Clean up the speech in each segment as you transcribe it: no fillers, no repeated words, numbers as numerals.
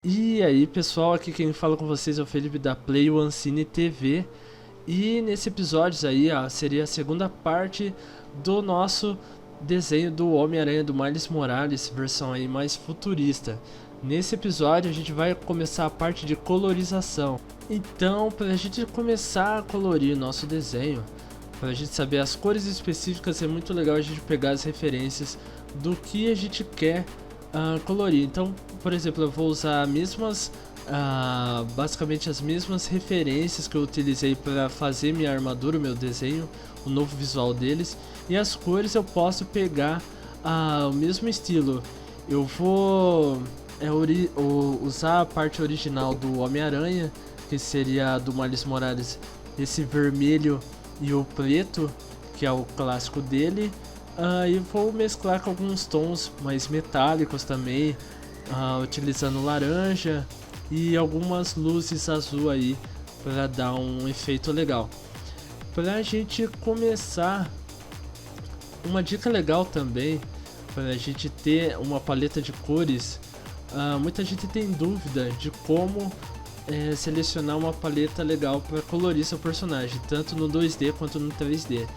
E aí pessoal, aqui quem fala com vocês é o Felipe da Play One Cine TV. E nesse episódio aí, seria a segunda parte do nosso desenho do Homem-Aranha do Miles Morales, versão aí mais futurista. Nesse episódio a gente vai começar a parte de colorização. Então, para a gente começar a colorir nosso desenho, para a gente saber as cores específicas, é muito legal a gente pegar as referências do que a gente quer colorir. Então, por exemplo, eu vou usar basicamente as mesmas referências que eu utilizei para fazer minha armadura, o meu desenho, o novo visual deles. E as cores eu posso pegar o mesmo estilo. Eu vou usar a parte original do Homem-Aranha, que seria a do Miles Morales, esse vermelho e o preto, que é o clássico dele. E vou mesclar com alguns tons mais metálicos também, utilizando laranja e algumas luzes azul aí para dar um efeito legal. Para a gente começar, uma dica legal também para a gente ter uma paleta de cores. Muita gente tem dúvida de como selecionar uma paleta legal para colorir seu personagem, tanto no 2D quanto no 3D.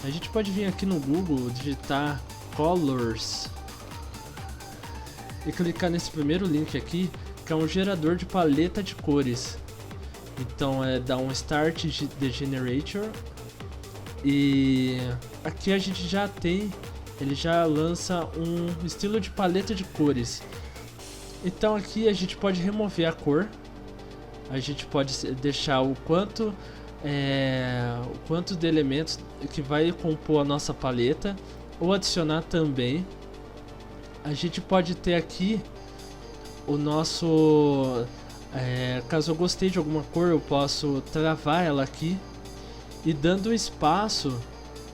A gente pode vir aqui no Google, digitar Colors e clicar nesse primeiro link aqui, que é um gerador de paleta de cores. Então dá um Start the Generator, e aqui a gente já tem, ele já lança um estilo de paleta de cores. Então aqui a gente pode remover a cor, a gente pode deixar o quanto de elementos que vai compor a nossa paleta, ou adicionar também. A gente pode ter aqui o nosso, caso eu gostei de alguma cor, eu posso travar ela aqui, e dando espaço,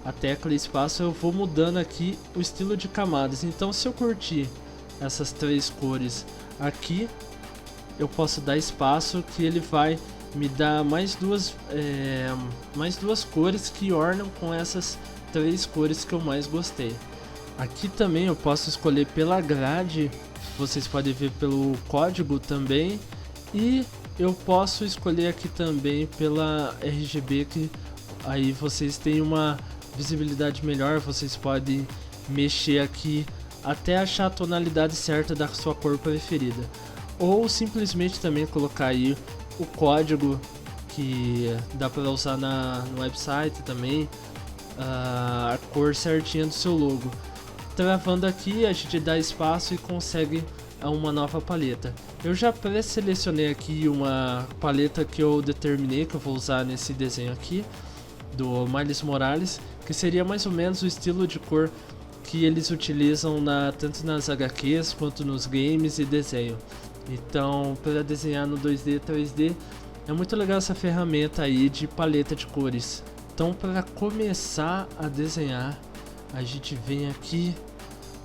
a tecla espaço, eu vou mudando aqui o estilo de camadas. Então se eu curtir essas três cores aqui, eu posso dar espaço, que ele vai me dar mais duas cores que ornam com essas três cores que eu mais gostei. Aqui também eu posso escolher pela grade, vocês podem ver pelo código também, e eu posso escolher aqui também pela RGB, que aí vocês têm uma visibilidade melhor. Vocês podem mexer aqui até achar a tonalidade certa da sua cor preferida, ou simplesmente também colocar aí o código que dá para usar no website também, a cor certinha do seu logo. Travando aqui, a gente dá espaço e consegue uma nova paleta. Eu já pré-selecionei aqui uma paleta que eu determinei que eu vou usar nesse desenho aqui do Miles Morales, que seria mais ou menos o estilo de cor que eles utilizam tanto nas HQs quanto nos games e desenho. Então, para desenhar no 2D e 3D, é muito legal essa ferramenta aí de paleta de cores. Então, para começar a desenhar, a gente vem aqui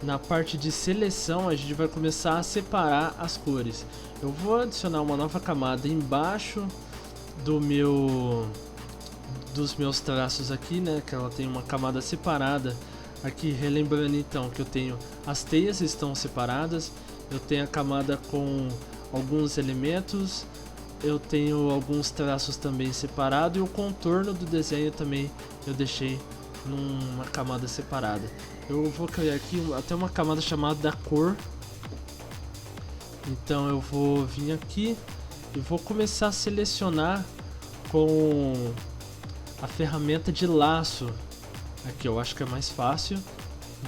na parte de seleção, a gente vai começar a separar as cores. Eu vou adicionar uma nova camada embaixo dos meus traços aqui, né, que ela tem uma camada separada. Aqui, relembrando então que eu tenho as teias estão separadas, eu tenho a camada com alguns elementos, eu tenho alguns traços também separados, e o contorno do desenho também eu deixei numa camada separada. Eu vou criar aqui até uma camada chamada da cor. Então eu vou vir aqui e vou começar a selecionar com a ferramenta de laço. Aqui eu acho que é mais fácil.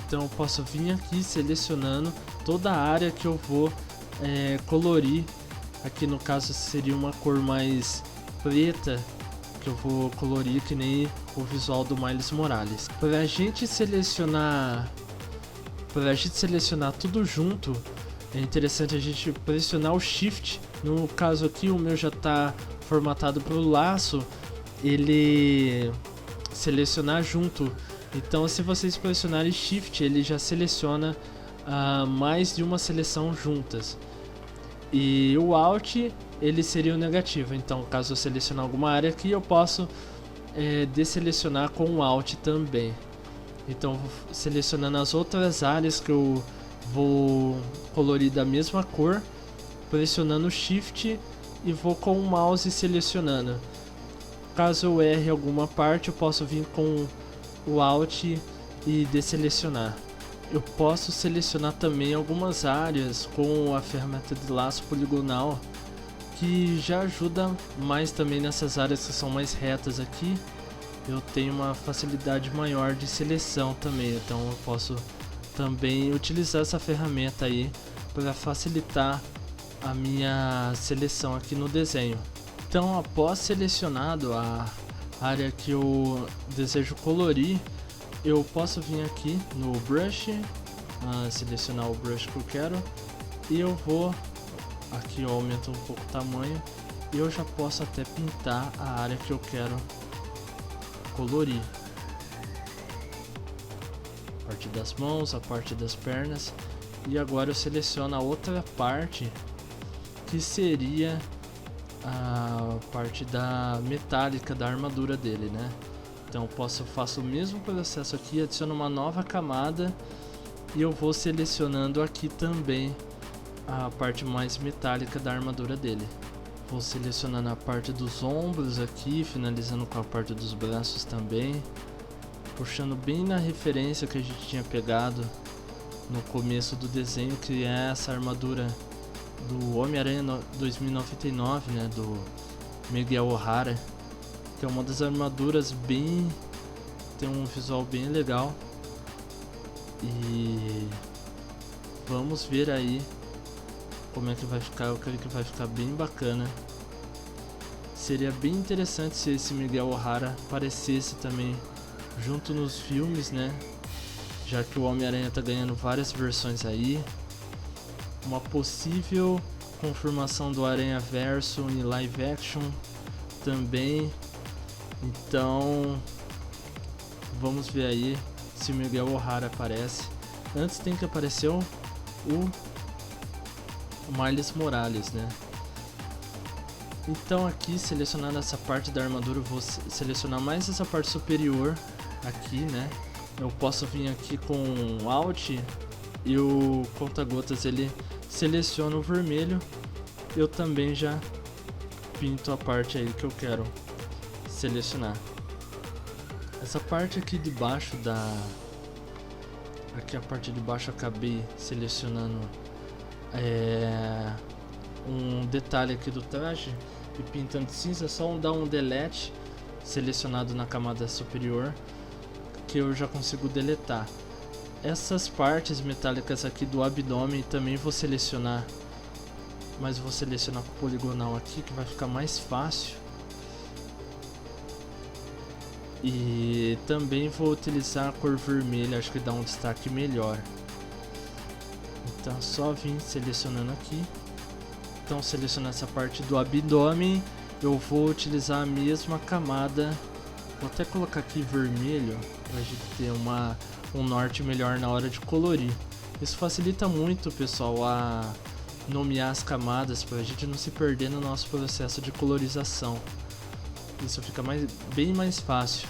Então eu posso vir aqui selecionando toda a área que eu vou colorir. Aqui no caso seria uma cor mais preta, que eu vou colorir que nem o visual do Miles Morales. Para a gente selecionar tudo junto, é interessante a gente pressionar o Shift. No caso aqui o meu já está formatado para o laço, ele selecionar junto. Então se vocês pressionarem Shift, ele já seleciona mais de uma seleção juntas. E o Alt, ele seria o negativo. Então caso eu selecionar alguma área aqui, eu posso desselecionar com o Alt também. Então selecionando as outras áreas que eu vou colorir da mesma cor, pressionando Shift e vou com o mouse selecionando. Caso eu erre alguma parte, eu posso vir com o Alt e desselecionar. Eu posso selecionar também algumas áreas com a ferramenta de laço poligonal, que já ajuda mais também nessas áreas que são mais retas aqui. Eu tenho uma facilidade maior de seleção também, então eu posso também utilizar essa ferramenta aí para facilitar a minha seleção aqui no desenho. Então, após selecionado a área que eu desejo colorir, eu posso vir aqui no brush, selecionar o brush que eu quero, e eu vou aqui, eu aumento um pouco o tamanho e eu já posso até pintar a área que eu quero colorir. A parte das mãos, a parte das pernas, e agora eu seleciono a outra parte, que seria a parte da metálica da armadura dele, né? Então eu faço o mesmo processo aqui, adiciono uma nova camada e eu vou selecionando aqui também a parte mais metálica da armadura dele. Vou selecionando a parte dos ombros aqui, finalizando com a parte dos braços também, puxando bem na referência que a gente tinha pegado no começo do desenho, que é essa armadura do Homem-Aranha 2099, né, do Miguel O'Hara, que é uma das armaduras tem um visual bem legal. E vamos ver aí como é que vai ficar. Eu creio que vai ficar bem bacana. Seria bem interessante se esse Miguel O'Hara aparecesse também junto nos filmes, né? Já que o Homem-Aranha tá ganhando várias versões aí. Uma possível confirmação do Aranhaverso em live action também. Então vamos ver aí se o Miguel O'Hara aparece. Antes tem que aparecer o Miles Morales, né? Então aqui, selecionando essa parte da armadura, eu vou selecionar mais essa parte superior aqui, né? Eu posso vir aqui com Alt e o conta-gotas ele seleciona o vermelho. Eu também já pinto a parte aí que eu quero selecionar. Essa parte aqui de baixo aqui a parte de baixo eu acabei selecionando um detalhe aqui do traje e pintando cinza, só dar um delete selecionado na camada superior que eu já consigo deletar. Essas partes metálicas aqui do abdômen também vou selecionar, mas vou selecionar com o poligonal aqui que vai ficar mais fácil. E também vou utilizar a cor vermelha, acho que dá um destaque melhor. Então só vim selecionando aqui. Então selecionar essa parte do abdômen, eu vou utilizar a mesma camada. Vou até colocar aqui vermelho para a gente ter um norte melhor na hora de colorir. Isso facilita muito, pessoal, a nomear as camadas para a gente não se perder no nosso processo de colorização. Isso fica bem mais fácil,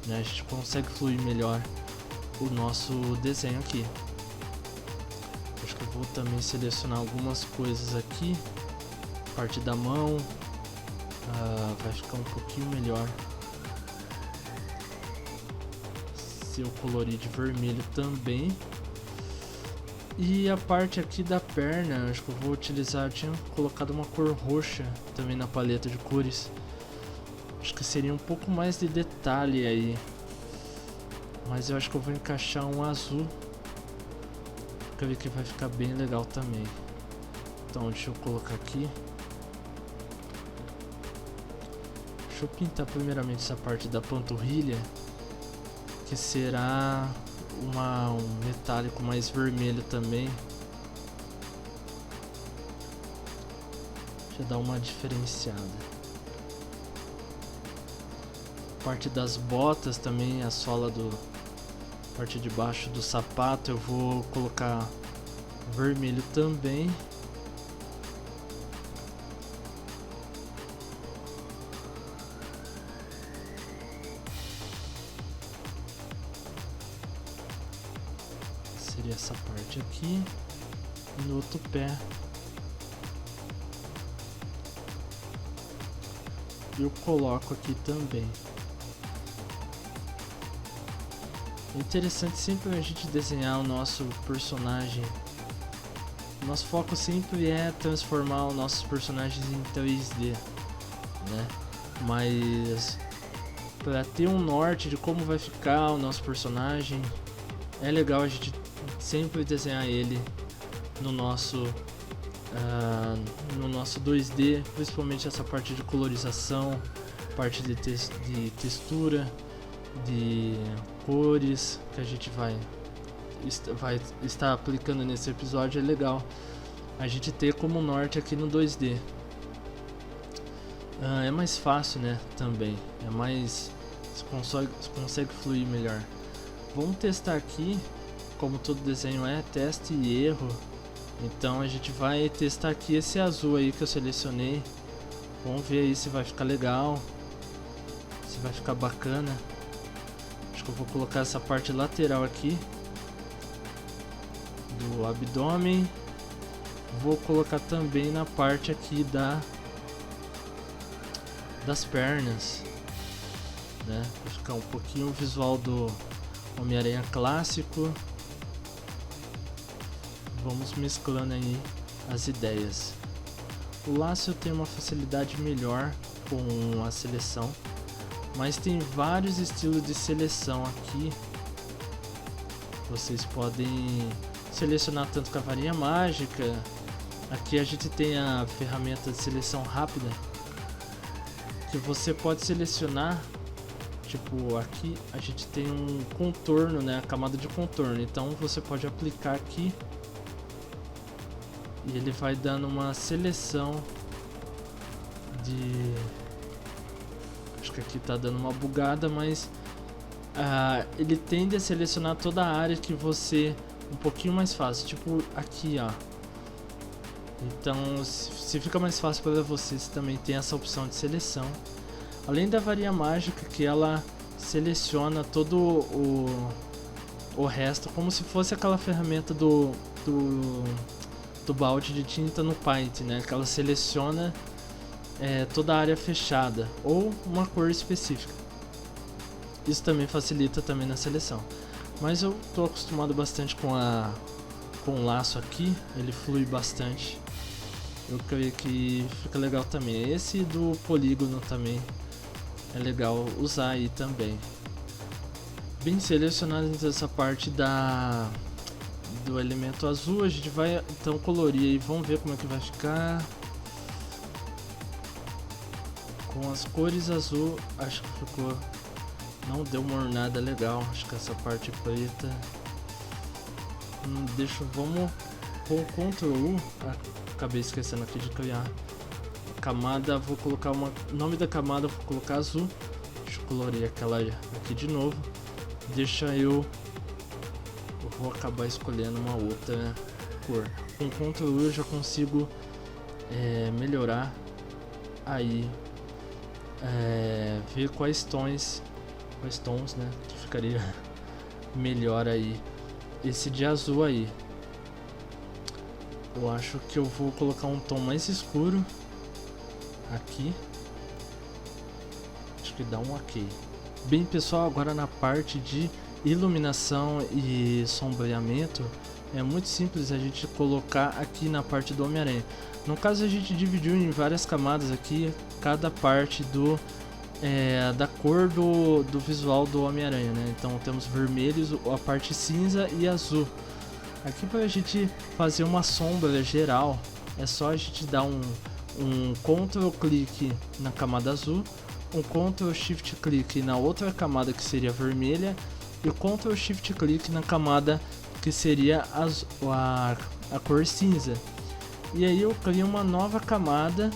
né? A gente consegue fluir melhor o nosso desenho aqui. Acho que eu vou também selecionar algumas coisas aqui. Parte da mão vai ficar um pouquinho melhor se eu colorir de vermelho também. E a parte aqui da perna, acho que eu vou utilizar, eu tinha colocado uma cor roxa também na paleta de cores. Acho que seria um pouco mais de detalhe aí, mas eu acho que eu vou encaixar um azul, quer ver que vai ficar bem legal também. Então deixa eu colocar aqui. Deixa eu pintar primeiramente essa parte da panturrilha, que será um metálico mais vermelho também. Deixa eu dar uma diferenciada. Parte das botas também, a sola parte de baixo do sapato eu vou colocar vermelho também. Seria essa parte aqui. E no outro pé eu coloco aqui também. É interessante sempre a gente desenhar o nosso personagem. Nosso foco sempre é transformar os nossos personagens em 3D, né? Mas para ter um norte de como vai ficar o nosso personagem, é legal a gente sempre desenhar ele no nosso 2D, principalmente essa parte de colorização, parte de textura, de cores que a gente vai estar aplicando nesse episódio. É legal a gente ter como norte aqui no 2D. É mais fácil, né? Também é mais, consegue fluir melhor. Vamos testar aqui, como todo desenho é teste e erro. Então a gente vai testar aqui esse azul aí que eu selecionei. Vamos ver aí se vai ficar legal, se vai ficar bacana. Acho que eu vou colocar essa parte lateral aqui do abdômen. Vou colocar também na parte aqui das pernas, né? Vai ficar um pouquinho o visual do Homem-Aranha clássico. Vamos mesclando aí as ideias. O laço eu tenho uma facilidade melhor com a seleção, mas tem vários estilos de seleção aqui. Vocês podem selecionar tanto com a varinha mágica. Aqui a gente tem a ferramenta de seleção rápida, que você pode selecionar. Tipo, aqui a gente tem um contorno, né? A camada de contorno. Então você pode aplicar aqui e ele vai dando uma seleção de... Acho que aqui tá dando uma bugada, mas ele tende a selecionar toda a área que você... Um pouquinho mais fácil, tipo aqui, ó. Então, se fica mais fácil para você, você também tem essa opção de seleção. Além da varinha mágica, que ela seleciona todo o resto, como se fosse aquela ferramenta do balde de tinta no Paint, né? Que ela seleciona toda a área fechada ou uma cor específica. Isso também facilita também na seleção. Mas eu tô acostumado bastante com o laço aqui, ele flui bastante. Eu creio que fica legal também. Esse do polígono também é legal usar aí também. Bem selecionado essa parte do elemento azul, a gente vai então colorir aí, vamos ver como é que vai ficar. Com as cores azul, acho que ficou... Não deu uma ornada legal, acho que essa parte preta... Vamos com o Ctrl U, acabei esquecendo aqui de criar camada, vou colocar o nome da camada, vou colocar azul. Deixa eu colorir aquela aqui de novo. Eu vou acabar escolhendo uma outra cor. Com o Ctrl U eu já consigo melhorar aí, ver quais tons, né, que ficaria melhor aí. Esse de azul aí, eu acho que eu vou colocar um tom mais escuro aqui. Acho que dá um ok. Bem, pessoal, agora na parte de iluminação e sombreamento, é muito simples a gente colocar aqui na parte do Homem-Aranha. No caso, a gente dividiu em várias camadas aqui, cada parte da cor do visual do Homem-Aranha, né? Então temos vermelhos, a parte cinza e azul. Aqui para a gente fazer uma sombra geral, é só a gente dar um Ctrl clique na camada azul, um Ctrl Shift clique na outra camada que seria vermelha e o Ctrl Shift clique na camada que seria a cor cinza. E aí eu crio uma nova camada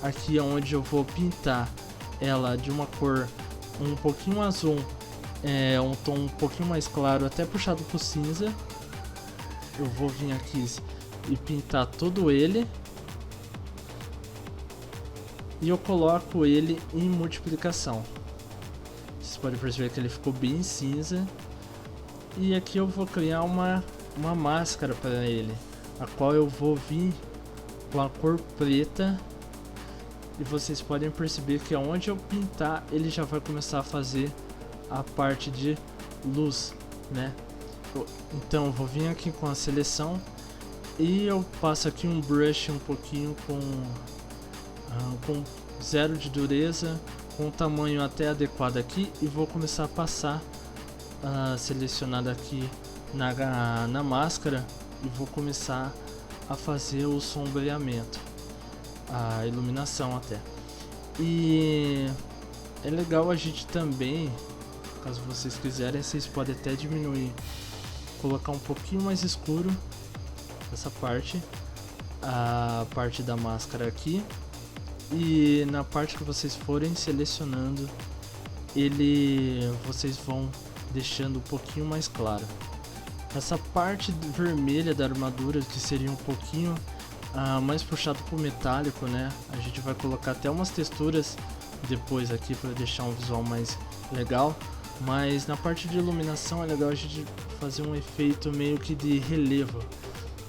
aqui onde eu vou pintar ela de uma cor um pouquinho azul, um tom um pouquinho mais claro, até puxado pro cinza. Eu vou vir aqui e pintar todo ele. E eu coloco ele em multiplicação. Vocês podem perceber que ele ficou bem cinza. E aqui eu vou criar uma máscara para ele, a qual eu vou vir com a cor preta e vocês podem perceber que aonde eu pintar ele já vai começar a fazer a parte de luz, né? Então eu vou vir aqui com a seleção e eu passo aqui um brush um pouquinho com 0 de dureza, com um tamanho até adequado aqui, e vou começar a passar selecionado aqui na máscara, e vou começar a fazer o sombreamento, a iluminação até. E é legal a gente também, caso vocês quiserem, vocês podem até diminuir, colocar um pouquinho mais escuro essa parte, a parte da máscara aqui, e na parte que vocês forem selecionando vocês vão deixando um pouquinho mais claro. Essa parte vermelha da armadura, que seria um pouquinho mais puxado pro metálico, né? A gente vai colocar até umas texturas depois aqui para deixar um visual mais legal. Mas na parte de iluminação é legal a gente fazer um efeito meio que de relevo.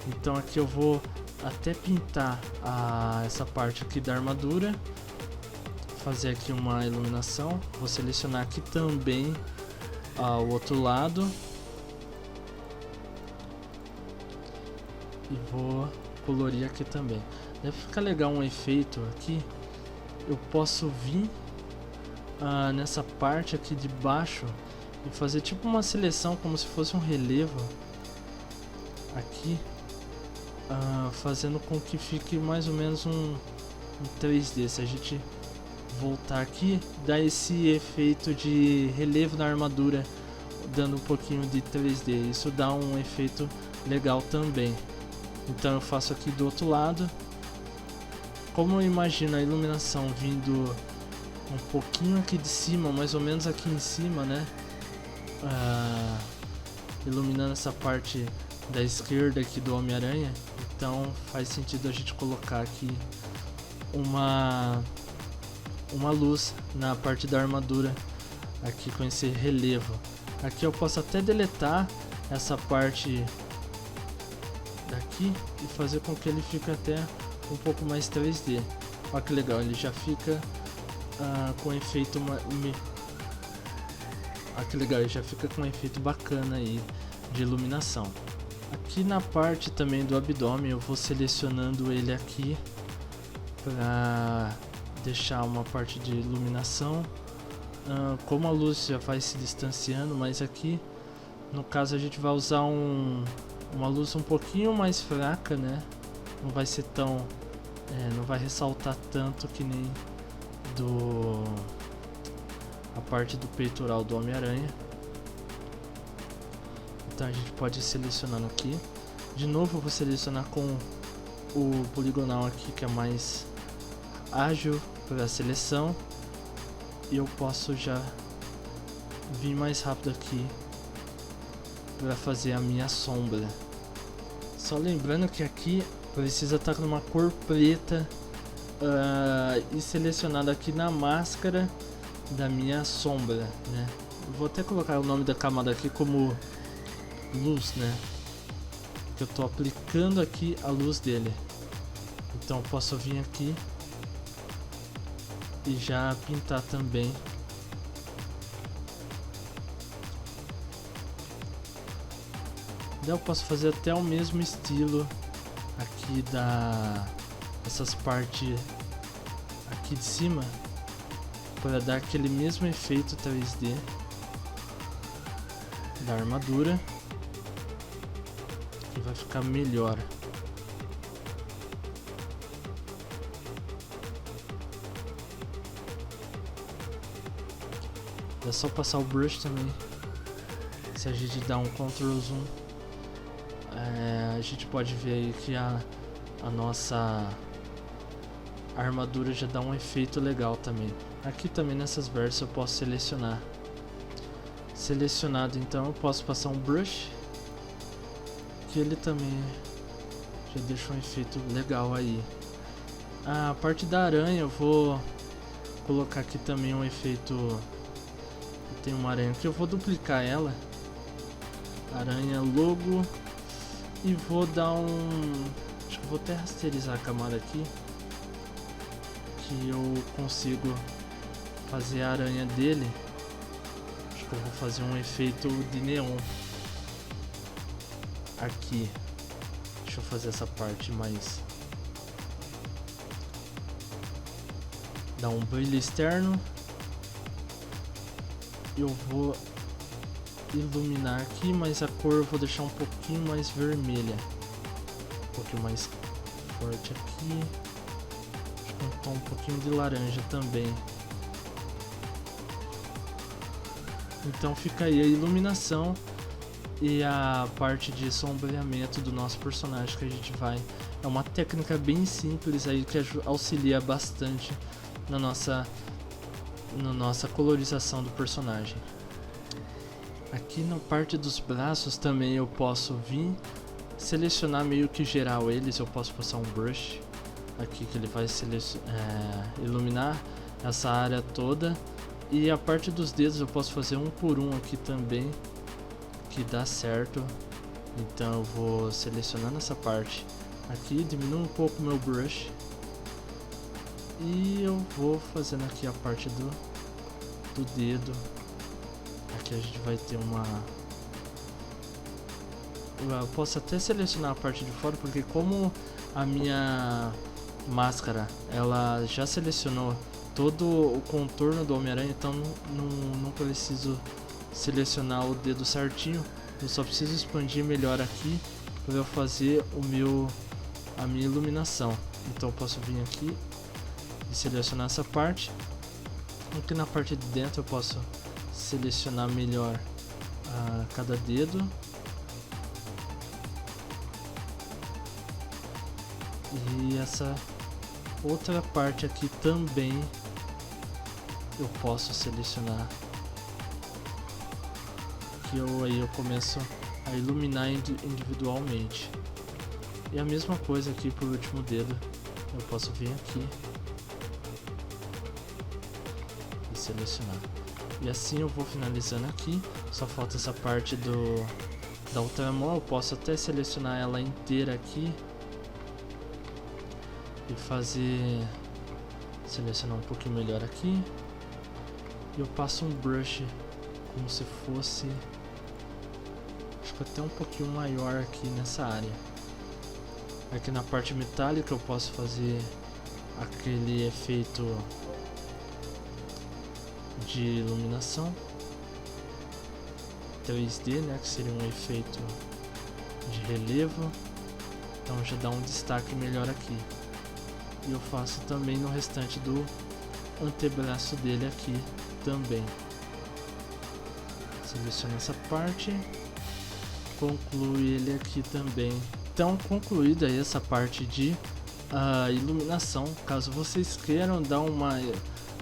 Então aqui eu vou até pintar essa parte aqui da armadura, fazer aqui uma iluminação. Vou selecionar aqui também o outro lado e vou colorir aqui também. Deve ficar legal um efeito aqui. Eu posso vir nessa parte aqui de baixo e fazer tipo uma seleção como se fosse um relevo aqui, fazendo com que fique mais ou menos um 3D. Se a gente voltar aqui, dá esse efeito de relevo na armadura, dando um pouquinho de 3D. Isso dá um efeito legal também. Então eu faço aqui do outro lado. Como eu imagino a iluminação vindo um pouquinho aqui de cima, mais ou menos aqui em cima, né? Iluminando essa parte da esquerda aqui do Homem-Aranha. Então faz sentido a gente colocar aqui uma luz na parte da armadura aqui com esse relevo. Aqui eu posso até deletar essa parte daqui e fazer com que ele fique até um pouco mais 3D. Olha que legal, ele já fica com efeito que legal, ele já fica com um efeito bacana aí de iluminação. Aqui na parte também do abdômen eu vou selecionando ele aqui para deixar uma parte de iluminação. Como a luz já vai se distanciando, mas aqui no caso a gente vai usar uma luz um pouquinho mais fraca, né? Não vai ser tão não vai ressaltar tanto que nem a parte do peitoral do Homem-Aranha. Então a gente pode ir selecionando aqui. De novo eu vou selecionar com o poligonal aqui, que é mais ágil para a seleção, e eu posso já vir mais rápido aqui para fazer a minha sombra. Só lembrando que aqui precisa estar numa cor preta e selecionado aqui na máscara da minha sombra, né? Vou até colocar o nome da camada aqui como luz, né? Que eu tô aplicando aqui a luz dele. Então eu posso vir aqui e já pintar também. Daí eu posso fazer até o mesmo estilo aqui essas partes aqui de cima, para dar aquele mesmo efeito 3D da armadura, que vai ficar melhor. É só passar o brush também. Se a gente dá um Ctrl Zoom, a gente pode ver aí que a nossa armadura já dá um efeito legal também. Aqui também nessas versões eu posso selecionar. Selecionado, então eu posso passar um brush, que ele também já deixa um efeito legal aí. A parte da aranha eu vou colocar aqui também um efeito. Tem uma aranha aqui, eu vou duplicar ela, aranha logo, e vou dar acho que vou até rasterizar a camada aqui, que eu consigo fazer a aranha dele. Acho que eu vou fazer um efeito de neon aqui. Deixa eu fazer essa parte mais... Dar um brilho externo. Eu vou iluminar aqui, mas a cor eu vou deixar um pouquinho mais vermelha. Um pouquinho mais forte aqui. Acho que um tom um pouquinho de laranja também. Então fica aí a iluminação e a parte de sombreamento do nosso personagem que a gente vai... É uma técnica bem simples aí que auxilia bastante na nossa colorização do personagem. Aqui na parte dos braços também eu posso vir selecionar meio que geral eles. Eu posso passar um brush aqui que ele vai iluminar essa área toda. E a parte dos dedos eu posso fazer um por um aqui também, que dá certo. Então eu vou selecionando essa parte aqui, diminuo um pouco o meu brush. E eu vou fazendo aqui a parte do dedo. Aqui a gente vai ter uma... Eu posso até selecionar a parte de fora, porque como a minha máscara ela já selecionou todo o contorno do Homem-Aranha, então não preciso selecionar o dedo certinho. Eu só preciso expandir melhor aqui para eu fazer a minha iluminação. Então eu posso vir aqui e selecionar essa parte. Aqui na parte de dentro eu posso selecionar melhor cada dedo. E essa outra parte aqui também eu posso selecionar. Que aí eu começo a iluminar individualmente. E a mesma coisa aqui pro último dedo. Eu posso vir aqui e selecionar. E assim eu vou finalizando aqui. Só falta essa parte da outra mão. Eu posso até selecionar ela inteira aqui e selecionar um pouquinho melhor aqui. E eu passo um brush como se fosse, acho que até um pouquinho maior aqui nessa área. Aqui na parte metálica eu posso fazer aquele efeito de iluminação 3D, né, que seria um efeito de relevo. Então já dá um destaque melhor aqui. E eu faço também no restante do antebraço dele aqui também. Seleciono essa parte, concluo ele aqui também. Então concluída aí essa parte de iluminação. Caso vocês queiram dar uma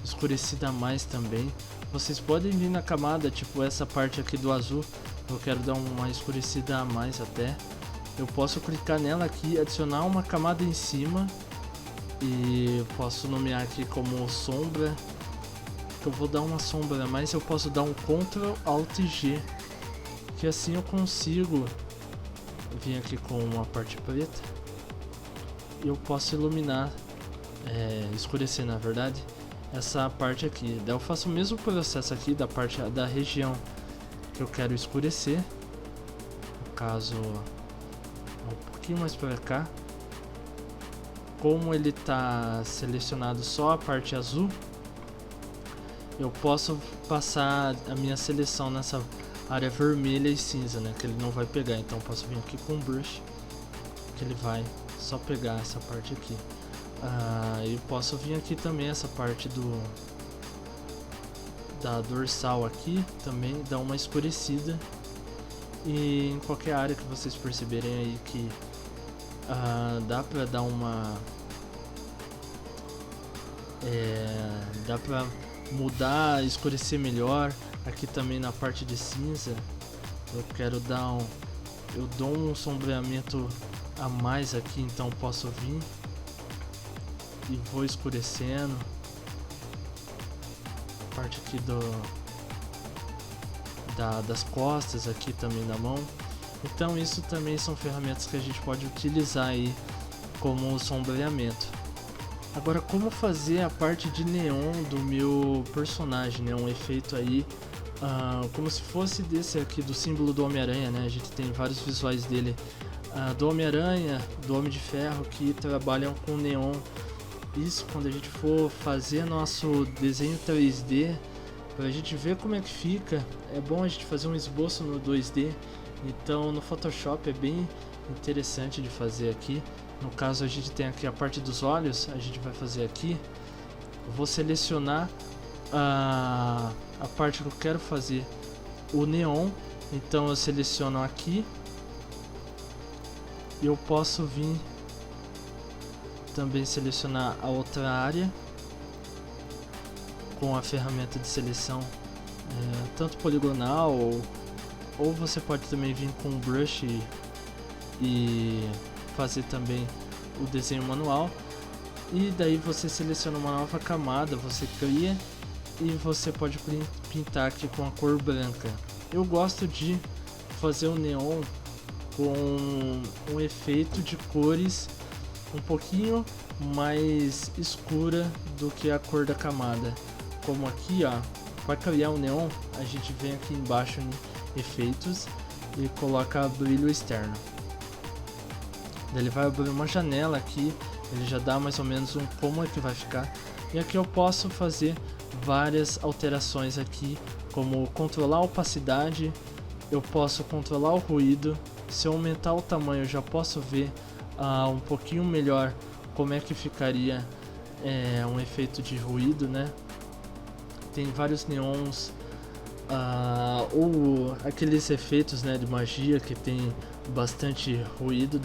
escurecida a mais também, vocês podem vir na camada, tipo essa parte aqui do azul. Eu quero dar uma escurecida a mais até. Eu posso clicar nela aqui, adicionar uma camada em cima. E posso nomear aqui como sombra, que eu vou dar uma sombra a mais. Eu posso dar um Ctrl Alt G, que assim eu consigo vir aqui com uma parte preta e eu posso iluminar, escurecer na verdade, essa parte aqui. Daí eu faço o mesmo processo aqui da parte da região que eu quero escurecer. No caso, um pouquinho mais para cá. Como ele está selecionado só a parte azul, eu posso passar a minha seleção nessa área vermelha e cinza, né, que ele não vai pegar. Então eu posso vir aqui com o brush, que ele vai só pegar essa parte aqui. Eu posso vir aqui também essa parte da dorsal aqui, também dar uma escurecida. E em qualquer área que vocês perceberem aí que dá pra dar uma... dá pra mudar, escurecer melhor. Aqui também na parte de cinza eu quero dar eu dou um sombreamento a mais aqui, então posso vir e vou escurecendo a parte aqui das costas, aqui também da mão. Então isso também são ferramentas que a gente pode utilizar aí como sombreamento. Agora, como fazer a parte de neon do meu personagem, né? Um efeito aí, como se fosse desse aqui do símbolo do Homem-Aranha, né? A gente tem vários visuais dele, do Homem-Aranha, do Homem de Ferro, que trabalham com neon. Isso quando a gente for fazer nosso desenho 3D, para a gente ver como é que fica, é bom a gente fazer um esboço no 2D. Então no Photoshop é bem interessante de fazer aqui. No caso a gente tem aqui a parte dos olhos, a gente vai fazer aqui. Eu vou selecionar a parte que eu quero fazer o neon, então eu seleciono aqui e eu posso vir também selecionar a outra área com a ferramenta de seleção tanto poligonal ou você pode também vir com o brush e fazer também o desenho manual. E daí você seleciona uma nova camada, você cria e você pode pintar aqui com a cor branca. Eu gosto de fazer o neon com um efeito de cores um pouquinho mais escura do que a cor da camada. Como aqui, ó, para criar o neon, a gente vem aqui embaixo em efeitos e coloca brilho externo. Ele vai abrir uma janela aqui, ele já dá mais ou menos como é que vai ficar. E aqui eu posso fazer várias alterações aqui, como controlar a opacidade, eu posso controlar o ruído. Se eu aumentar o tamanho eu já posso ver um pouquinho melhor como é que ficaria um efeito de ruído, né? Tem vários neons ou aqueles efeitos, né, de magia que tem bastante ruído,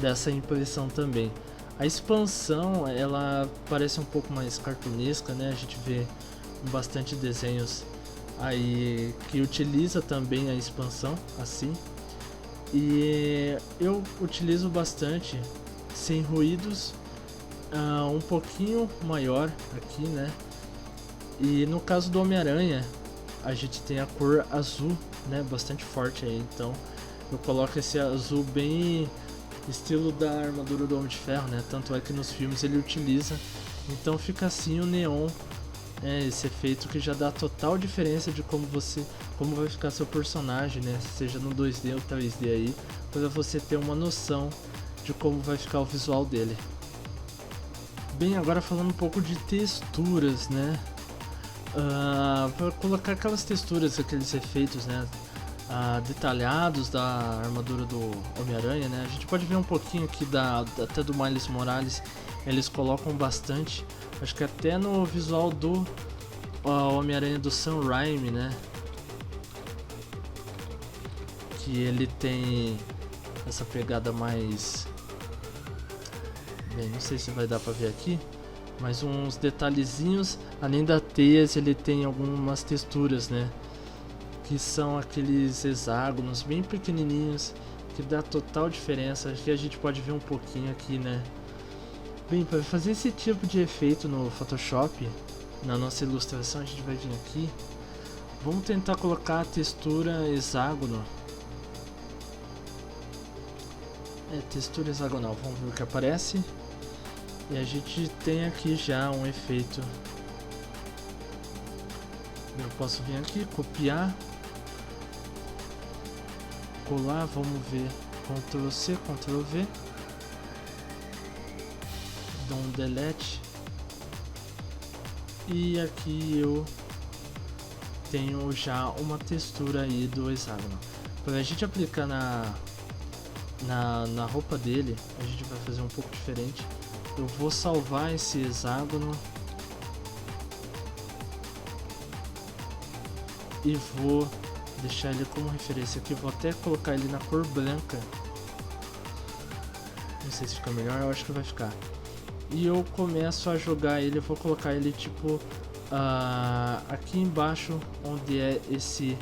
dessa impressão também. A expansão ela parece um pouco mais cartunesca, né? A gente vê bastante desenhos aí que utiliza também a expansão assim. E eu utilizo bastante sem ruídos, um pouquinho maior aqui, né? E no caso do Homem-Aranha, a gente tem a cor azul, né? Bastante forte aí, então eu coloco esse azul bem estilo da armadura do Homem de Ferro, né? Tanto é que nos filmes ele utiliza, então fica assim o neon, esse efeito que já dá total diferença de como vai ficar seu personagem, né? Seja no 2D ou 3D aí, para você ter uma noção de como vai ficar o visual dele. Bem, agora falando um pouco de texturas, né? Para colocar aquelas texturas, aqueles efeitos, né? Detalhados da armadura do Homem-Aranha, né? A gente pode ver um pouquinho aqui até do Miles Morales, eles colocam bastante, acho que até no visual do Homem-Aranha do Sam Raimi, né? Que ele tem essa pegada mais... Bem, não sei se vai dar pra ver aqui, mas uns detalhezinhos, além da teias, ele tem algumas texturas, né? Que são aqueles hexágonos bem pequenininhos, que dá total diferença. Acho que a gente pode ver um pouquinho aqui, né? Bem, para fazer esse tipo de efeito no Photoshop, na nossa ilustração, a gente vai vir aqui. Vamos tentar colocar a textura hexágono. Textura hexagonal, vamos ver o que aparece. E a gente tem aqui já um efeito. Eu posso vir aqui, copiar, colar, vamos ver, Ctrl C, Ctrl V, dou um delete, e aqui eu tenho já uma textura aí do hexágono. Para a gente aplicar na roupa dele, a gente vai fazer um pouco diferente. Eu vou salvar esse hexágono e vou deixar ele como referência aqui. Vou até colocar ele na cor branca. Não sei se fica melhor, eu acho que vai ficar. E eu começo a jogar ele, eu vou colocar ele tipo aqui embaixo, onde é esse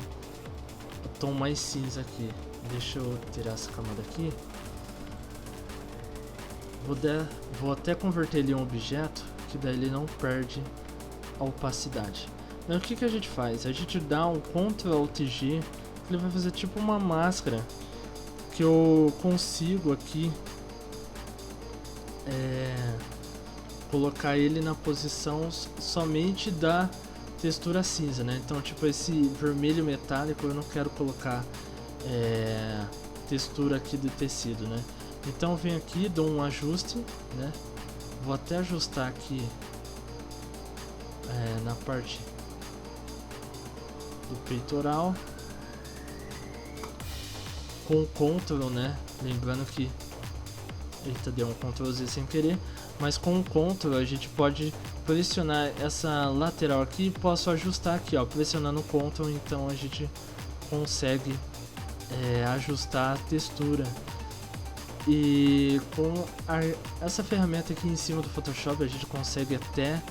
tom mais cinza aqui. Deixa eu tirar essa camada aqui. Vou até converter ele em um objeto, que daí ele não perde a opacidade. Então o que a gente faz? A gente dá um Ctrl Alt G, ele vai fazer tipo uma máscara que eu consigo aqui colocar ele na posição somente da textura cinza, né? Então, tipo, esse vermelho metálico eu não quero colocar textura aqui do tecido, né? Então eu venho aqui, dou um ajuste, né? Vou até ajustar aqui na parte do peitoral com o Ctrl, né? Lembrando que eita, deu um Ctrl Z sem querer, mas com o Ctrl a gente pode pressionar essa lateral aqui e posso ajustar aqui, ó, pressionando o Ctrl, então a gente consegue ajustar a textura. E com essa ferramenta aqui em cima do Photoshop a gente consegue até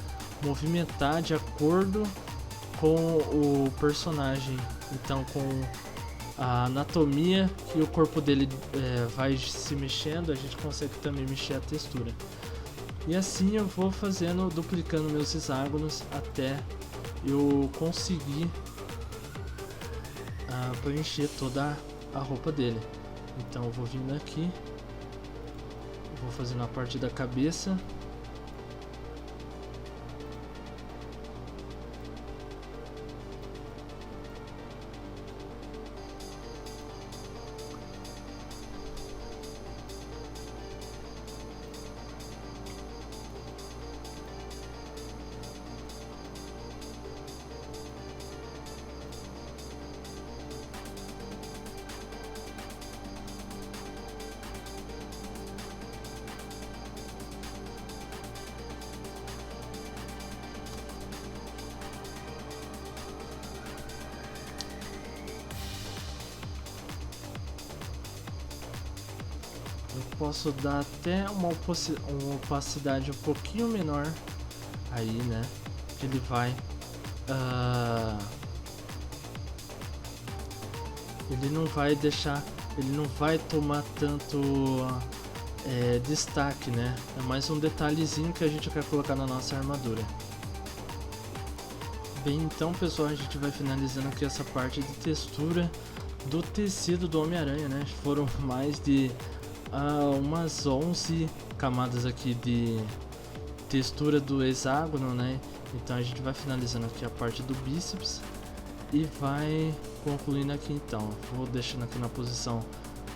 movimentar de acordo com o personagem, então com a anatomia que o corpo dele vai se mexendo, a gente consegue também mexer a textura. E assim eu vou fazendo, duplicando meus hexágonos até eu conseguir preencher toda a roupa dele. Então eu vou vindo aqui, vou fazendo a parte da cabeça. Eu posso dar até uma opacidade um pouquinho menor aí, né? Que ele vai ele não vai deixar, ele não vai tomar tanto destaque, né? É mais um detalhezinho que a gente quer colocar na nossa armadura. Bem, então pessoal, a gente vai finalizando aqui essa parte de textura do tecido do Homem-Aranha, né? Foram mais de umas 11 camadas aqui de textura do hexágono, né? Então a gente vai finalizando aqui a parte do bíceps e vai concluindo aqui. Então vou deixando aqui na posição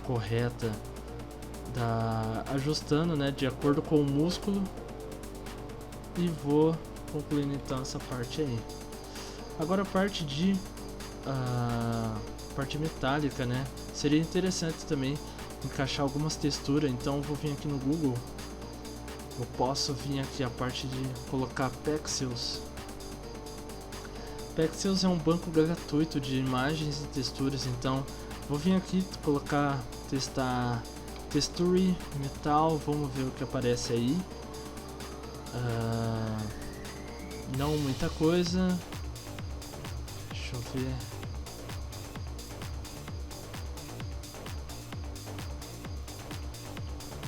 correta, ajustando, né, de acordo com o músculo, e vou concluindo então essa parte aí. Agora a parte de parte metálica, né? Seria interessante também encaixar algumas texturas, então eu vou vir aqui no Google, eu posso vir aqui a parte de colocar Pexels. Pexels é um banco gratuito de imagens e texturas, então vou vir aqui testar Texture Metal, vamos ver o que aparece aí. Não muita coisa, deixa eu ver.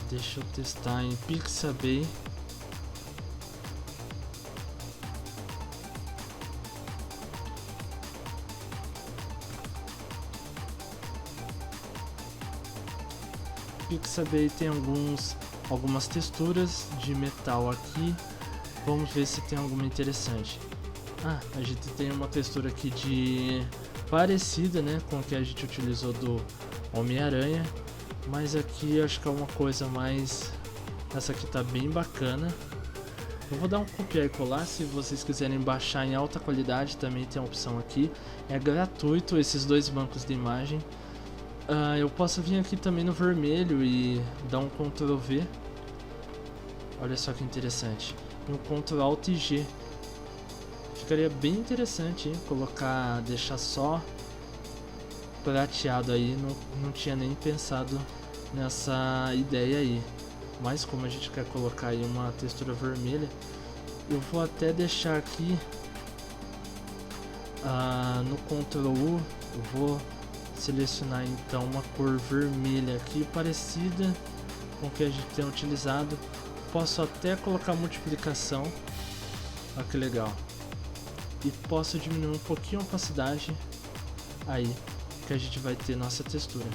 Deixa eu testar em Pixabay. Pixabay tem algumas texturas de metal aqui. Vamos ver se tem alguma interessante. A gente tem uma textura aqui parecida, né, com o que a gente utilizou do Homem-Aranha. Mas aqui acho que é uma coisa mais... Essa aqui tá bem bacana. Eu vou dar um copiar e colar. Se vocês quiserem baixar em alta qualidade, também tem a opção aqui. É gratuito esses dois bancos de imagem. Eu posso vir aqui também no vermelho e dar um Ctrl V. Olha só que interessante. Um Ctrl Alt G. Ficaria bem interessante, hein? Deixar só prateado aí. Não tinha nem pensado nessa ideia aí, mas como a gente quer colocar aí uma textura vermelha, eu vou até deixar aqui no Ctrl U, eu vou selecionar então uma cor vermelha aqui parecida com o que a gente tem utilizado. Posso até colocar multiplicação, olha que legal, e posso diminuir um pouquinho a opacidade aí que a gente vai ter nossa textura.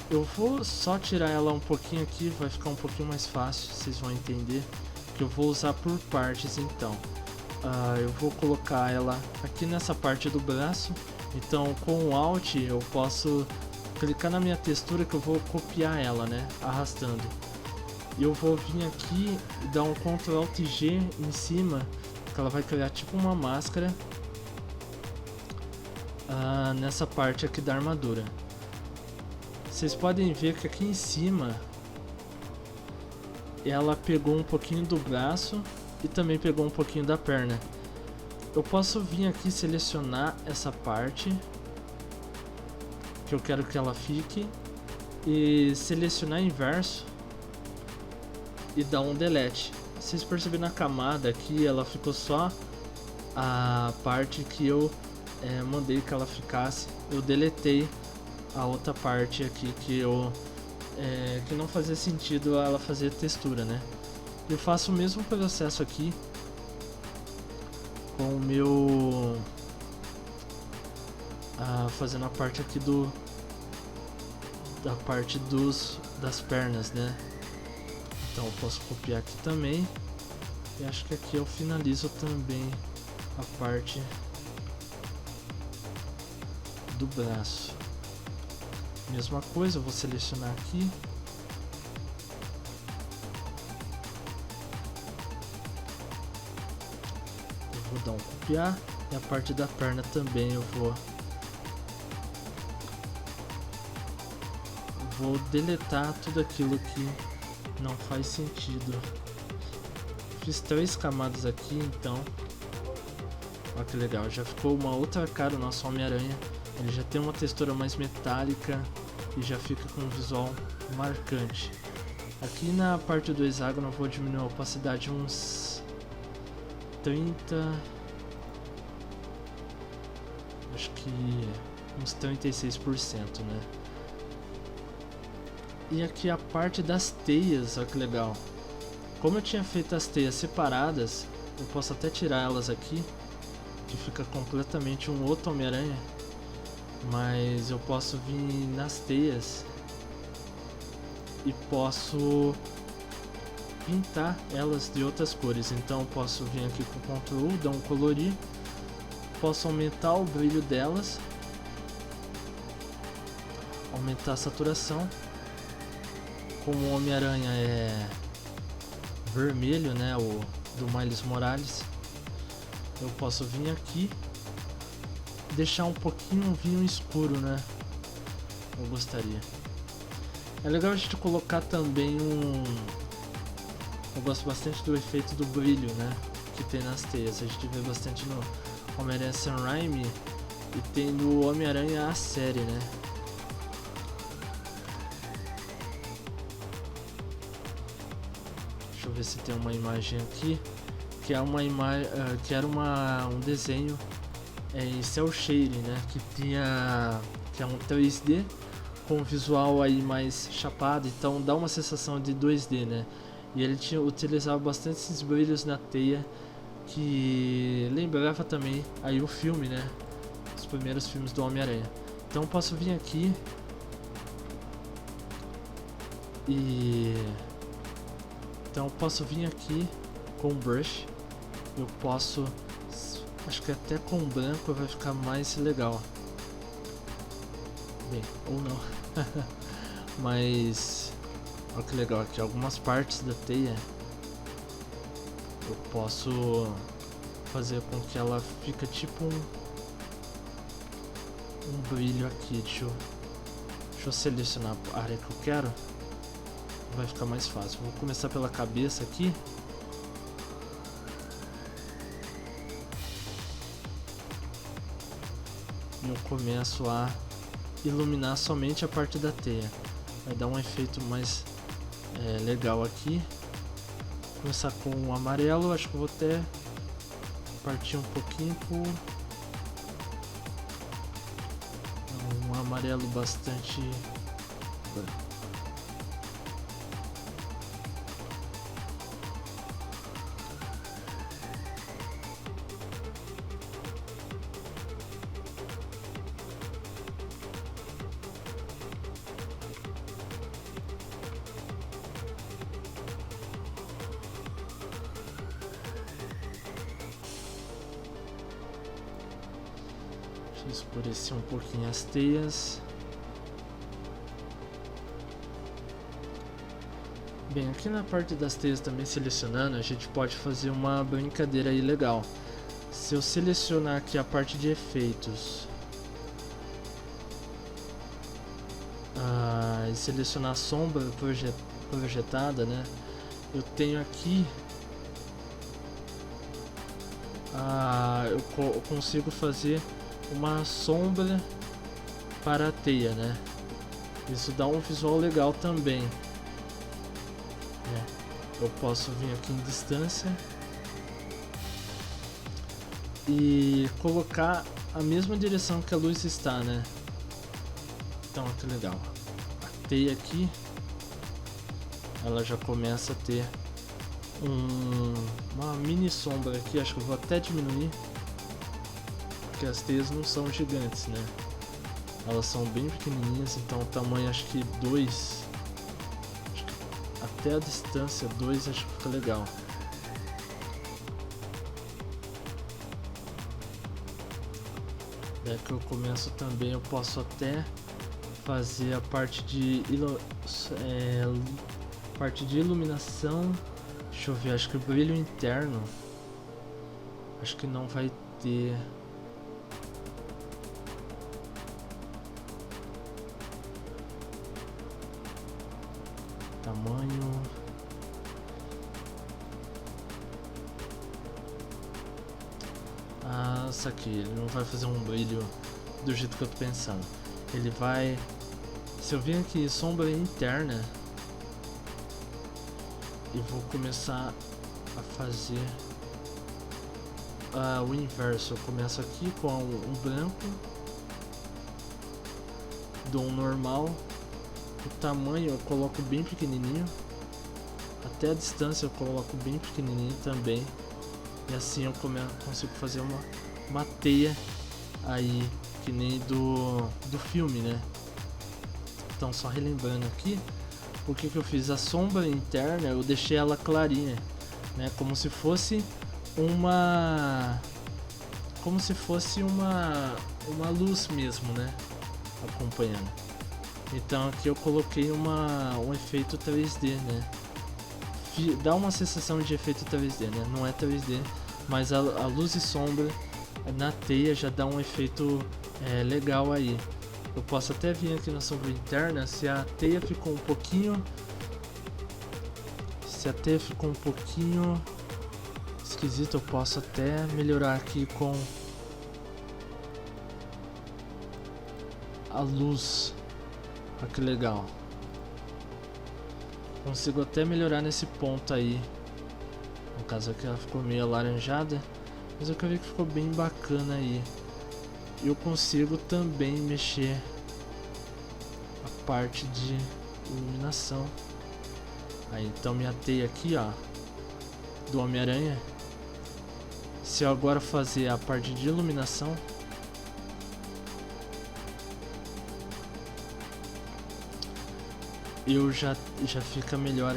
Eu vou só tirar ela um pouquinho aqui, vai ficar um pouquinho mais fácil, vocês vão entender. que eu vou usar por partes então. Eu vou colocar ela aqui nessa parte do braço, então com o Alt eu posso clicar na minha textura que eu vou copiar ela, né, arrastando. E eu vou vir aqui e dar um Ctrl Alt G em cima, que ela vai criar tipo uma máscara nessa parte aqui da armadura. Vocês podem ver que aqui em cima ela pegou um pouquinho do braço e também pegou um pouquinho da perna. Eu posso vir aqui selecionar essa parte que eu quero que ela fique e selecionar inverso e dar um delete. Vocês perceberam na camada aqui, ela ficou só a parte que eu mandei que ela ficasse. Eu deletei a outra parte aqui que não fazia sentido ela fazer textura, né? Eu faço o mesmo processo aqui com o meu fazendo a parte aqui da parte das pernas, né? Então eu posso copiar aqui também e acho que aqui eu finalizo também a parte do braço. Mesma coisa, eu vou selecionar aqui. Eu vou dar um copiar e a parte da perna também eu vou deletar tudo aquilo que não faz sentido. Fiz 3 camadas aqui, então olha que legal, já ficou uma outra cara o nosso Homem-Aranha. Ele já tem uma textura mais metálica e já fica com um visual marcante. Aqui na parte do hexágono eu vou diminuir a opacidade uns 30, acho que uns 36%, né? E aqui a parte das teias, olha que legal. Como eu tinha feito as teias separadas, eu posso até tirar elas aqui, que fica completamente um outro Homem-Aranha. Mas eu posso vir nas teias e posso pintar elas de outras cores. Então eu posso vir aqui com o Ctrl U, dar um colorir, posso aumentar o brilho delas, aumentar a saturação. Como o Homem-Aranha é vermelho, né, o do Miles Morales, eu posso vir aqui deixar um pouquinho um vinho escuro, né? Eu gostaria. É legal a gente colocar também eu gosto bastante do efeito do brilho, né? Que tem nas teias. A gente vê bastante no Homem-Aranha Sam Raimi e tem no Homem-Aranha a série, né? Deixa eu ver se tem uma imagem aqui que é uma imagem que era um desenho em cel shading, né, que é um 3D com visual aí mais chapado, então dá uma sensação de 2D, né? E ele utilizava bastante esses brilhos na teia que lembrava também aí o filme, né? Os primeiros filmes do Homem-Aranha. Então eu posso vir aqui com o brush, eu posso, acho que até com branco vai ficar mais legal. Bem, ou não. Mas olha que legal aqui, algumas partes da teia eu posso fazer com que ela fica tipo um brilho aqui. Deixa eu selecionar a área que eu quero, vai ficar mais fácil. Vou começar pela cabeça aqui. E eu começo a iluminar somente a parte da teia. Vai dar um efeito mais legal aqui. Vou começar com o amarelo, acho que eu vou até partir um pouquinho por um amarelo bastante Escurecer um pouquinho as teias. Bem, aqui na parte das teias também selecionando, a gente pode fazer uma brincadeira aí legal. Se eu selecionar aqui a parte de efeitos e selecionar a sombra projetada, né? Eu tenho aqui eu consigo fazer uma sombra para a teia, né? Isso dá um visual legal também, né? Eu posso vir aqui em distância e colocar a mesma direção que a luz está, né? Então, que legal. A teia aqui, ela já começa a ter uma mini sombra aqui. Acho que eu vou até diminuir, porque as teias não são gigantes, né? Elas são bem pequenininhas, então o tamanho acho que 2, até a distância 2 acho que fica legal. É que eu começo também, eu posso até fazer a parte de iluminação. Deixa eu ver, acho que o brilho interno acho que não vai ter. Tamanho. Isso aqui, ele não vai fazer um brilho do jeito que eu tô pensando. Ele vai... Se eu vir aqui sombra interna e vou começar a fazer o inverso. Eu começo aqui com um branco, dou um normal, o tamanho eu coloco bem pequenininho, até a distância eu coloco bem pequenininho também, e assim eu consigo fazer uma teia aí, que nem do filme, né? Então, só relembrando aqui, o que eu fiz? A sombra interna eu deixei ela clarinha, né? Como se fosse uma luz mesmo, né? Acompanhando. Então aqui eu coloquei um efeito 3D, né? Dá uma sensação de efeito 3D, né? Não é 3D, mas a luz e sombra na teia já dá um efeito legal aí. Eu posso até vir aqui na sombra interna, se a teia ficou um pouquinho esquisito, eu posso até melhorar aqui com a luz. Olha que legal. Consigo até melhorar nesse ponto aí. No caso aqui ela ficou meio alaranjada, mas eu vi que ficou bem bacana aí. Eu consigo também mexer a parte de iluminação. Aí então minha teia aqui, ó, do Homem-Aranha. Se eu agora fazer a parte de iluminação, eu já fica melhor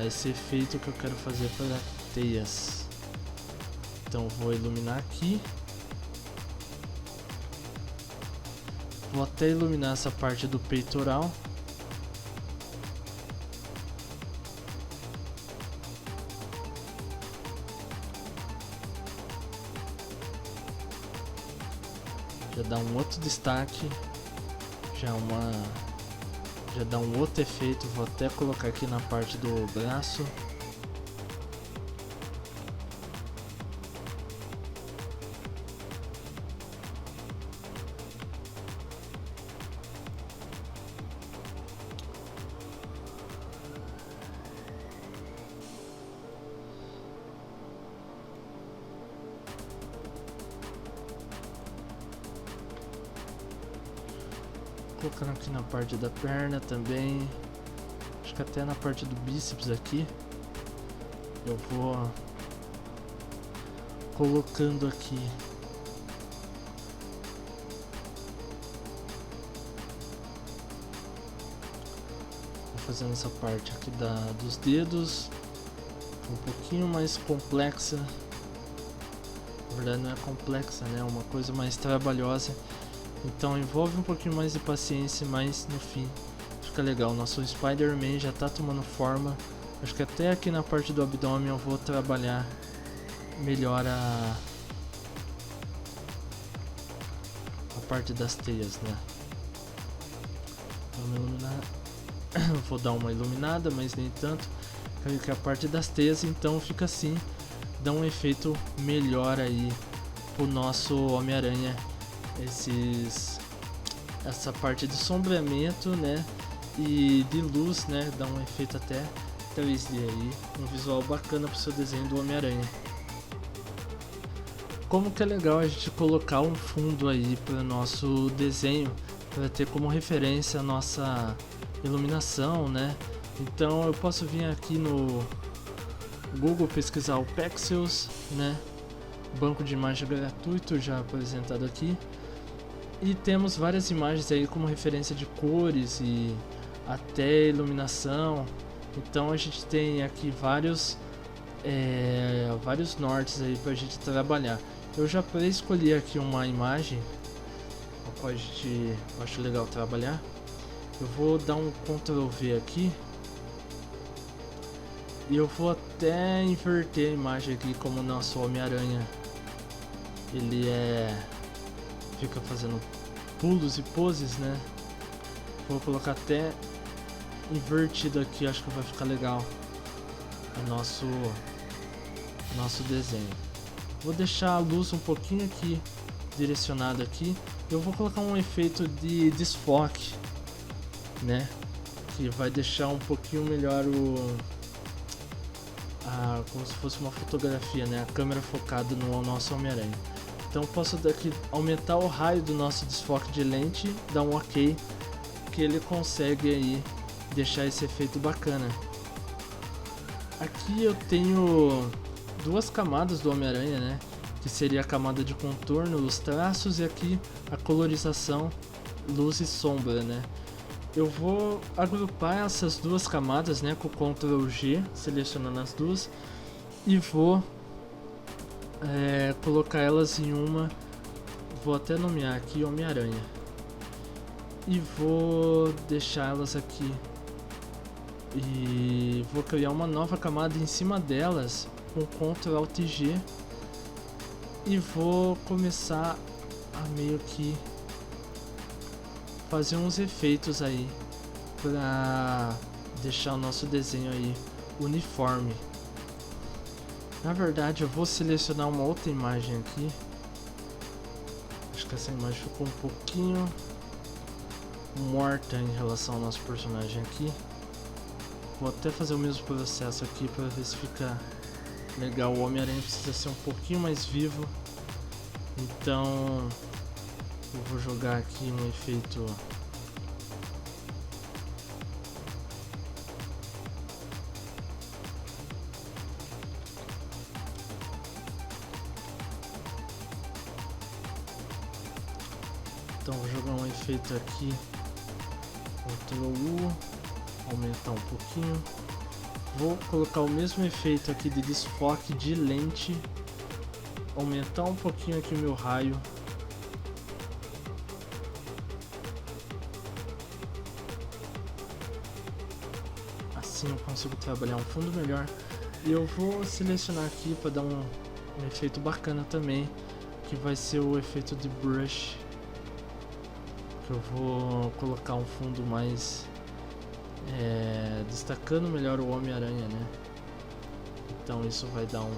esse efeito que eu quero fazer para teias. Então vou iluminar aqui. Vou até iluminar essa parte do peitoral. Já dá um outro destaque. Já dá um outro efeito. Vou até colocar aqui na parte do braço. Colocando aqui na parte da perna também. Acho que até na parte do bíceps aqui. Eu vou colocando aqui. Vou fazendo essa parte aqui dos dedos. Um pouquinho mais complexa. Na verdade não é complexa, né? É uma coisa mais trabalhosa. Então envolve um pouquinho mais de paciência, mas no fim fica legal. Nosso Spider-Man já tá tomando forma. Acho que até aqui na parte do abdômen eu vou trabalhar melhor a parte das teias, né? Vamos iluminar. Vou dar uma iluminada, mas nem tanto. Quero que a parte das teias então fica assim, dá um efeito melhor aí pro nosso Homem-Aranha. Essa parte de sombreamento, né? E de luz, né? Dá um efeito até 3D aí, um visual bacana pro seu desenho do Homem-Aranha. Como que é legal a gente colocar um fundo aí para nosso desenho, para ter como referência a nossa iluminação, né? Então eu posso vir aqui no Google pesquisar o Pexels, né? Banco de imagem gratuito já apresentado aqui. E temos várias imagens aí como referência de cores e até iluminação. Então a gente tem aqui vários nortes aí pra gente trabalhar. Eu já pré-escolhi aqui uma imagem a qual eu acho legal trabalhar. Eu vou dar um Ctrl V aqui e eu vou até inverter a imagem aqui, como o nosso Homem-Aranha ele fica fazendo pulos e poses, né? Vou colocar até invertido aqui, acho que vai ficar legal o nosso desenho. Vou deixar a luz um pouquinho aqui direcionada aqui. Eu vou colocar um efeito de desfoque, né? Que vai deixar um pouquinho melhor como se fosse uma fotografia, né? A câmera focada no nosso Homem-Aranha. Então posso daqui aumentar o raio do nosso desfoque de lente, dar um OK, que ele consegue aí deixar esse efeito bacana. Aqui eu tenho duas camadas do Homem-Aranha, né? Que seria a camada de contorno, os traços, e aqui a colorização, luz e sombra, né? Eu vou agrupar essas duas camadas, né? Com o Ctrl G, selecionando as duas, e vou colocar elas em uma. Vou até nomear aqui Homem-Aranha e vou deixar elas aqui. E vou criar uma nova camada em cima delas com Ctrl Alt G e vou começar a meio que fazer uns efeitos aí para deixar o nosso desenho aí uniforme. Na verdade eu vou selecionar uma outra imagem aqui. Acho que essa imagem ficou um pouquinho morta em relação ao nosso personagem aqui. Vou até fazer o mesmo processo aqui para ver se fica legal. O Homem-Aranha precisa ser um pouquinho mais vivo, então eu vou jogar aqui um efeito aqui, Ctrl U, aumentar um pouquinho. Vou colocar o mesmo efeito aqui de desfoque de lente, aumentar um pouquinho aqui o meu raio. Assim eu consigo trabalhar um fundo melhor. E eu vou selecionar aqui para dar um efeito bacana também, que vai ser o efeito de brush, que eu vou colocar um fundo mais destacando melhor o Homem-Aranha, né? Então isso vai dar um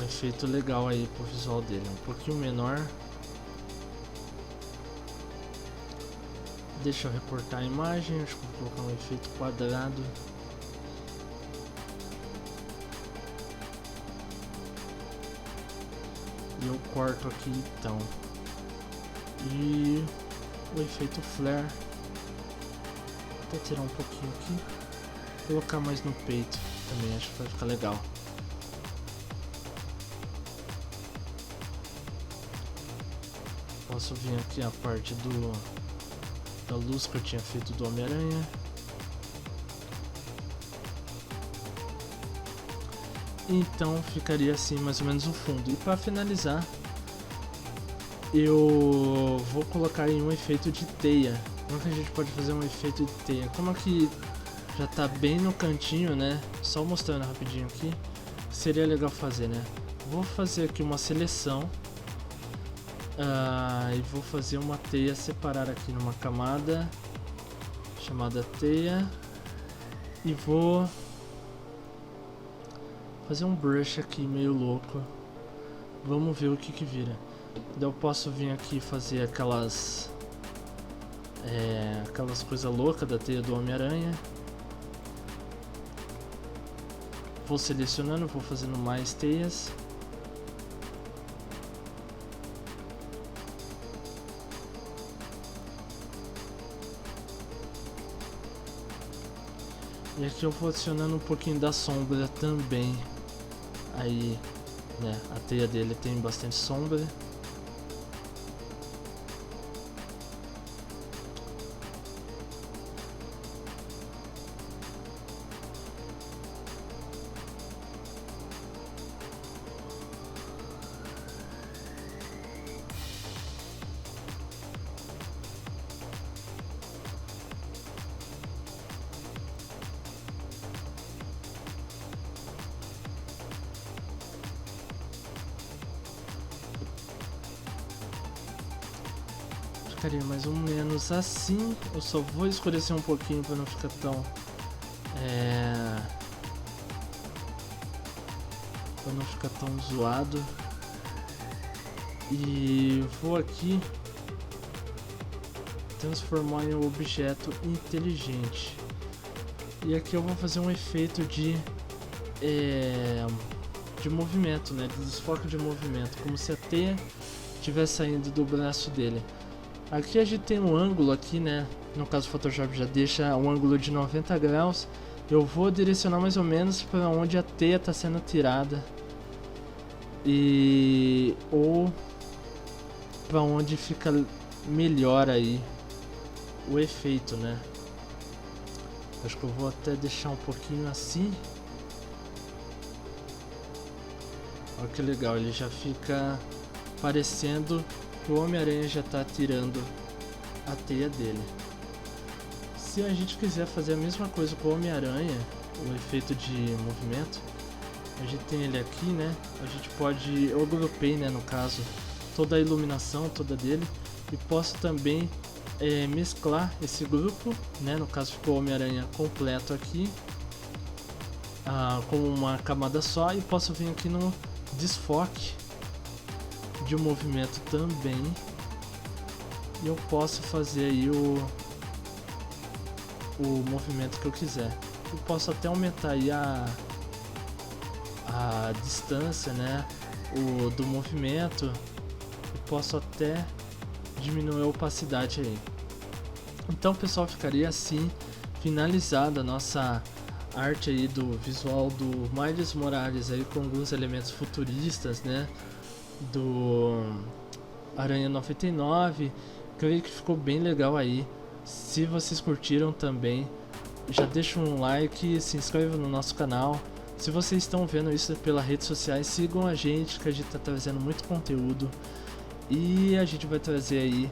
efeito legal aí pro visual dele, um pouquinho menor. Deixa eu recortar a imagem, acho que vou colocar um efeito quadrado. E eu corto aqui então. E o efeito flare, vou tirar um pouquinho aqui, colocar mais no peito também, acho que vai ficar legal. Posso vir aqui a parte da luz que eu tinha feito do Homem-Aranha. Então ficaria assim mais ou menos o fundo. E para finalizar, eu vou colocar aí um efeito de teia. Como que a gente pode fazer um efeito de teia? Como aqui já tá bem no cantinho, né? Só mostrando rapidinho aqui, seria legal fazer, né? Vou fazer aqui uma seleção e vou fazer uma teia, separar aqui numa camada chamada teia e vou fazer um brush aqui meio louco. Vamos ver o que vira. Eu posso vir aqui fazer aquelas coisas loucas da teia do Homem-Aranha. Vou selecionando, vou fazendo mais teias. E aqui eu vou adicionando um pouquinho da sombra também. Aí, né, a teia dele tem bastante sombra. Ficaria mais ou menos assim. Eu só vou escurecer um pouquinho para não ficar tão para não ficar tão zoado. E vou aqui transformar em um objeto inteligente. E aqui eu vou fazer um efeito de movimento, né? De desfoque de movimento, como se a teia estivesse saindo do braço dele. Aqui a gente tem um ângulo aqui, né? No caso o Photoshop já deixa um ângulo de 90 graus. Eu vou direcionar mais ou menos para onde a teia está sendo tirada ou para onde fica melhor aí o efeito, né? Acho que eu vou até deixar um pouquinho assim. Olha que legal, ele já fica parecendo que o Homem-Aranha já está tirando a teia dele. Se a gente quiser fazer a mesma coisa com o Homem-Aranha, o efeito de movimento, a gente tem ele aqui, né? A gente pode, eu agrupei, né, no caso, toda a iluminação toda dele, e posso também mesclar esse grupo, né? No caso ficou o Homem-Aranha completo aqui, com uma camada só, e posso vir aqui no desfoque de movimento também, e eu posso fazer aí o movimento que eu quiser. Eu posso até aumentar aí a distância, né, do movimento, e posso até diminuir a opacidade aí. Então pessoal, ficaria assim finalizada a nossa arte aí do visual do Miles Morales aí, com alguns elementos futuristas, né, do Aranha 99. Creio que ficou bem legal aí. Se vocês curtiram também, já deixa um like, se inscreva no nosso canal. Se vocês estão vendo isso pelas redes sociais, sigam a gente, que a gente está trazendo muito conteúdo, e a gente vai trazer aí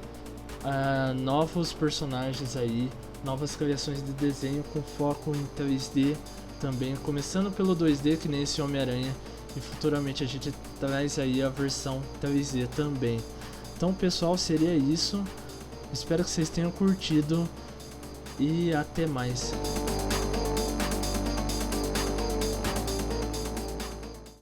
novos personagens aí, novas criações de desenho com foco em 3D também, começando pelo 2D, que nem esse Homem-Aranha, e futuramente a gente traz aí a versão 3D também. Então pessoal, seria isso. Espero que vocês tenham curtido e até mais.